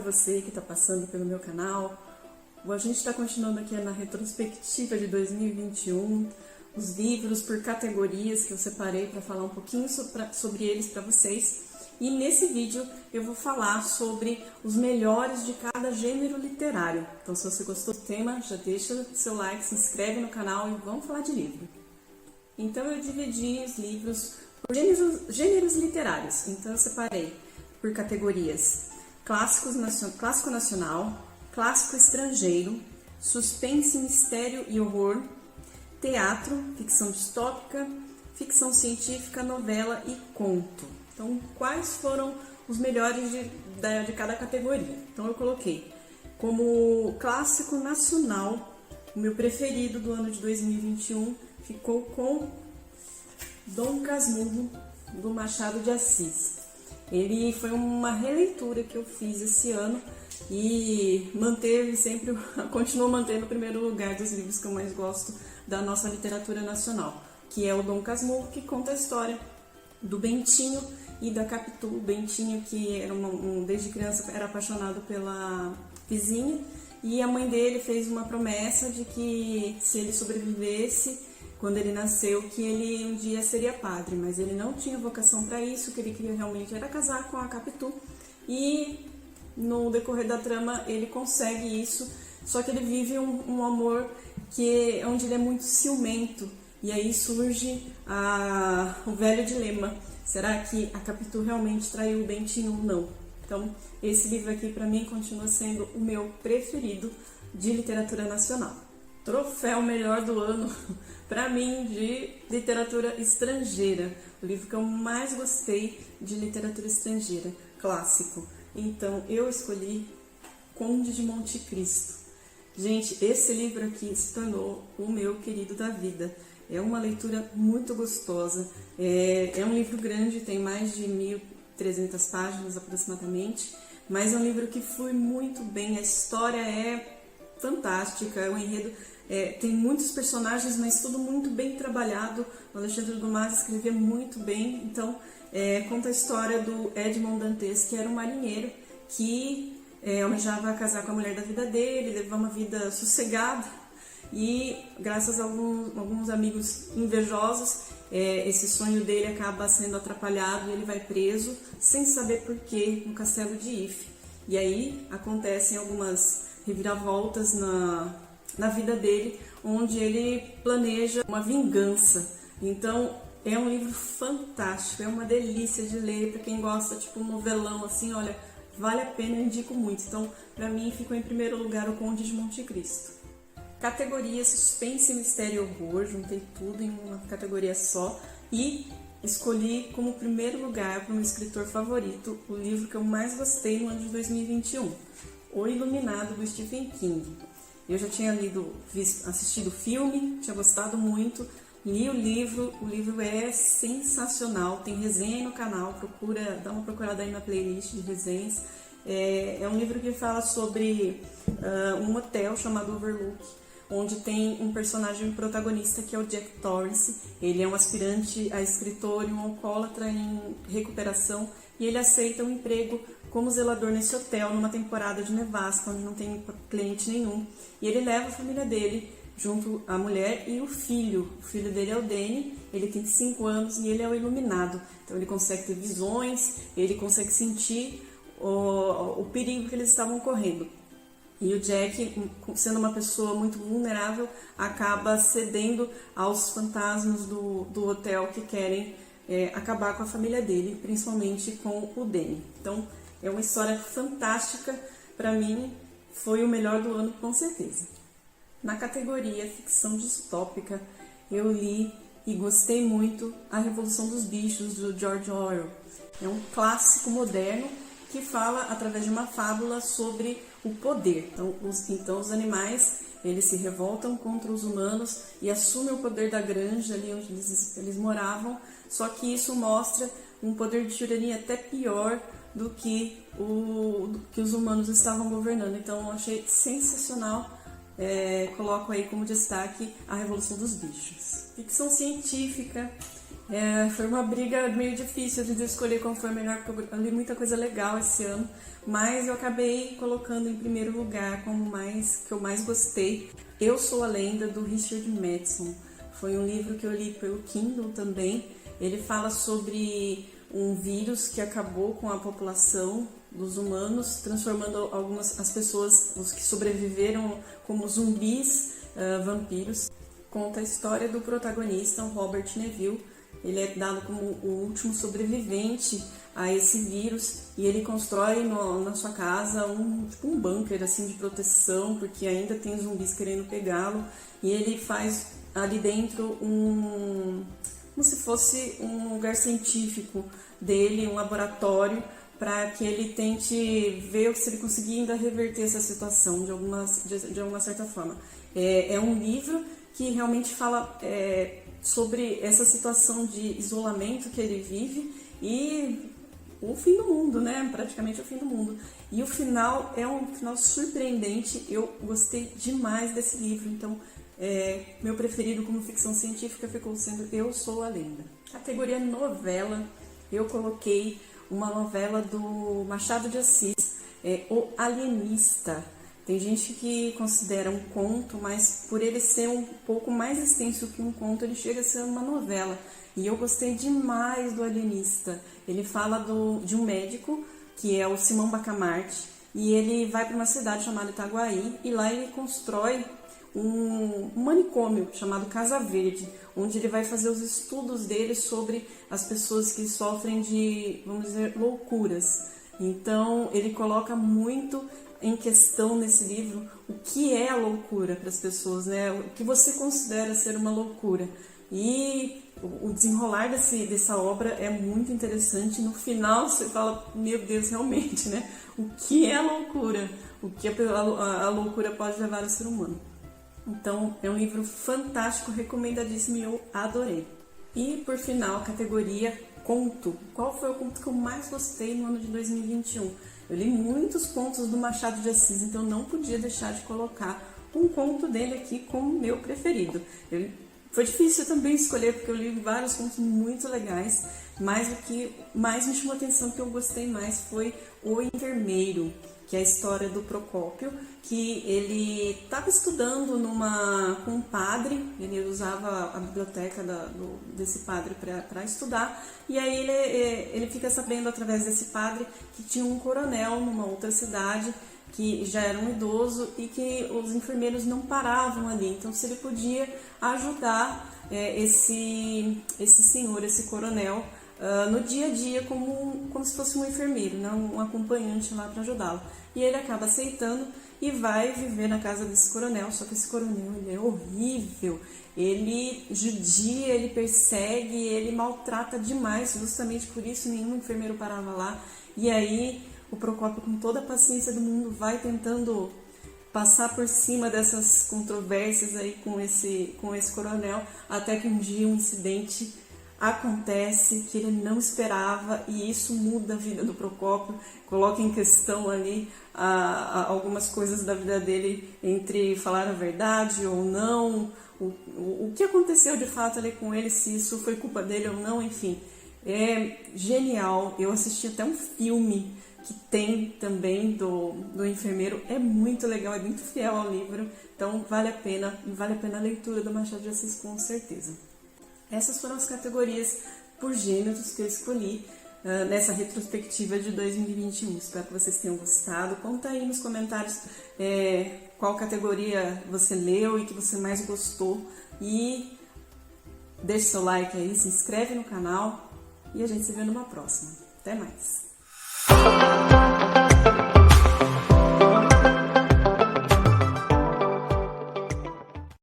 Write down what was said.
você que está passando pelo meu canal. A gente está continuando aqui na retrospectiva de 2021, os livros por categorias que eu separei para falar um pouquinho sobre eles para vocês. E nesse vídeo eu vou falar sobre os melhores de cada gênero literário. Então, se você gostou do tema, já deixa seu like, se inscreve no canal e vamos falar de livro. Então, eu dividi os livros por gêneros literários. Então, eu separei por categorias clássico nacional, clássico estrangeiro, suspense, mistério e horror, teatro, ficção distópica, ficção científica, novela e conto. Então, quais foram os melhores de cada categoria? Então, eu coloquei como clássico nacional, o meu preferido do ano de 2021 ficou com Dom Casmurro, do Machado de Assis. Ele foi uma releitura que eu fiz esse ano e continuou mantendo o primeiro lugar dos livros que eu mais gosto da nossa literatura nacional, que é o Dom Casmurro, que conta a história do Bentinho e da Capitu. O Bentinho, que era desde criança era apaixonado pela vizinha, e a mãe dele fez uma promessa de que se ele sobrevivesse, quando ele nasceu, que ele um dia seria padre, mas ele não tinha vocação para isso. O que ele queria realmente era casar com a Capitu, e no decorrer da trama ele consegue isso, só que ele vive um amor onde ele é muito ciumento, e aí surge o velho dilema: será que a Capitu realmente traiu o Bentinho ou não? Então, esse livro aqui para mim continua sendo o meu preferido de literatura nacional. Troféu melhor do ano para mim de literatura estrangeira, o livro que eu mais gostei de literatura estrangeira, clássico. Então, eu escolhi Conde de Monte Cristo. Gente, esse livro aqui se tornou o meu querido da vida. É uma leitura muito gostosa. É um livro grande, tem mais de 1.300 páginas aproximadamente, mas é um livro que flui muito bem. A história é fantástica, o enredo tem muitos personagens, mas tudo muito bem trabalhado. O Alexandre Dumas escrevia muito bem. Então, conta a história do Edmond Dantes, que era um marinheiro que almejava casar com a mulher da vida dele, levar uma vida sossegada, e graças a alguns amigos invejosos, esse sonho dele acaba sendo atrapalhado e ele vai preso sem saber porquê no castelo de If. E aí acontecem algumas reviravoltas na vida dele, onde ele planeja uma vingança. Então, é um livro fantástico, é uma delícia de ler. Para quem gosta, tipo um novelão assim, olha, vale a pena, eu indico muito. Então, para mim, ficou em primeiro lugar o Conde de Monte Cristo. Categoria suspense, mistério e horror, juntei tudo em uma categoria só e escolhi como primeiro lugar para o meu escritor favorito o livro que eu mais gostei no ano de 2021, O Iluminado, do Stephen King. Eu já tinha assistido o filme, tinha gostado muito, li o livro é sensacional, tem resenha aí no canal, dá uma procurada aí na playlist de resenhas. É um livro que fala sobre um hotel chamado Overlook, onde tem um personagem protagonista que é o Jack Torrance. Ele é um aspirante a escritor e um alcoólatra em recuperação, e ele aceita um emprego como zelador nesse hotel numa temporada de nevasca, onde não tem cliente nenhum. E ele leva a família dele, junto à mulher e o filho. O filho dele é o Danny, ele tem 5 anos e ele é o iluminado. Então ele consegue ter visões, ele consegue sentir o perigo que eles estavam correndo. E o Jack, sendo uma pessoa muito vulnerável, acaba cedendo aos fantasmas do hotel que querem acabar com a família dele, principalmente com o Danny. Então, é uma história fantástica. Para mim, foi o melhor do ano, com certeza. Na categoria ficção distópica, eu li e gostei muito A Revolução dos Bichos, do George Orwell. É um clássico moderno que fala, através de uma fábula, sobre o poder. Então os animais, eles se revoltam contra os humanos e assumem o poder da granja ali onde eles moravam, só que isso mostra um poder de tirania até pior do que os humanos estavam governando. Então eu achei sensacional. Coloco aí como destaque A Revolução dos Bichos. Ficção científica, foi uma briga meio difícil de escolher qual foi a melhor, porque eu li muita coisa legal esse ano, mas eu acabei colocando em primeiro lugar como que eu mais gostei. Eu Sou a Lenda, do Richard Matheson. Foi um livro que eu li pelo Kindle também. Ele fala sobre um vírus que acabou com a população dos humanos, transformando as pessoas, os que sobreviveram, como zumbis, vampiros. Conta a história do protagonista, o Robert Neville. Ele é dado como o último sobrevivente a esse vírus e ele constrói na sua casa um bunker assim, de proteção, porque ainda tem zumbis querendo pegá-lo, e ele faz ali dentro como se fosse um lugar científico dele, um laboratório, para que ele tente ver se ele conseguir ainda reverter essa situação de alguma certa forma. É um livro que realmente fala sobre essa situação de isolamento que ele vive e o fim do mundo, né? Praticamente o fim do mundo. E o final é um final surpreendente. Eu gostei demais desse livro, então meu preferido como ficção científica ficou sendo Eu Sou a Lenda. Categoria novela, eu coloquei uma novela do Machado de Assis, O Alienista. Tem gente que considera um conto, mas por ele ser um pouco mais extenso que um conto, ele chega a ser uma novela. E eu gostei demais do Alienista. Ele fala de um médico, que é o Simão Bacamarte, e ele vai para uma cidade chamada Itaguaí, e lá ele constrói um manicômio chamado Casa Verde, onde ele vai fazer os estudos dele sobre as pessoas que sofrem de, vamos dizer, loucuras. Então, ele coloca muito em questão nesse livro o que é a loucura para as pessoas, né? O que você considera ser uma loucura. E o desenrolar dessa obra é muito interessante. No final você fala, meu Deus, realmente, né? O que é a loucura? O que a loucura pode levar ao ser humano. Então, é um livro fantástico, recomendadíssimo e eu adorei. E, por final, categoria conto. Qual foi o conto que eu mais gostei no ano de 2021? Eu li muitos contos do Machado de Assis, então eu não podia deixar de colocar um conto dele aqui como meu preferido. Foi difícil também escolher, porque eu li vários contos muito legais, mas o que mais me chamou a atenção, que eu gostei mais, foi O Enfermeiro, que é a história do Procópio, que ele estava estudando com um padre, ele usava a biblioteca desse padre para estudar, e aí ele fica sabendo através desse padre que tinha um coronel numa outra cidade, que já era um idoso e que os enfermeiros não paravam ali, então se ele podia ajudar esse senhor, esse coronel, no dia a dia como se fosse um enfermeiro, né? Um acompanhante lá para ajudá-lo. E ele acaba aceitando e vai viver na casa desse coronel, só que esse coronel ele é horrível, ele judia, ele persegue, ele maltrata demais, justamente por isso nenhum enfermeiro parava lá. E aí o Procópio, com toda a paciência do mundo, vai tentando passar por cima dessas controvérsias aí com esse coronel, até que um dia um incidente acontece que ele não esperava e isso muda a vida do Procópio, coloca em questão ali algumas coisas da vida dele, entre falar a verdade ou não, o que aconteceu de fato ali com ele, se isso foi culpa dele ou não, enfim. É genial. Eu assisti até um filme que tem também do enfermeiro, é muito legal, é muito fiel ao livro, então vale a pena a leitura do Machado de Assis, com certeza. Essas foram as categorias por gêneros que eu escolhi nessa retrospectiva de 2021. Espero que vocês tenham gostado. Conta aí nos comentários qual categoria você leu e que você mais gostou. E deixe seu like aí, se inscreve no canal e a gente se vê numa próxima. Até mais!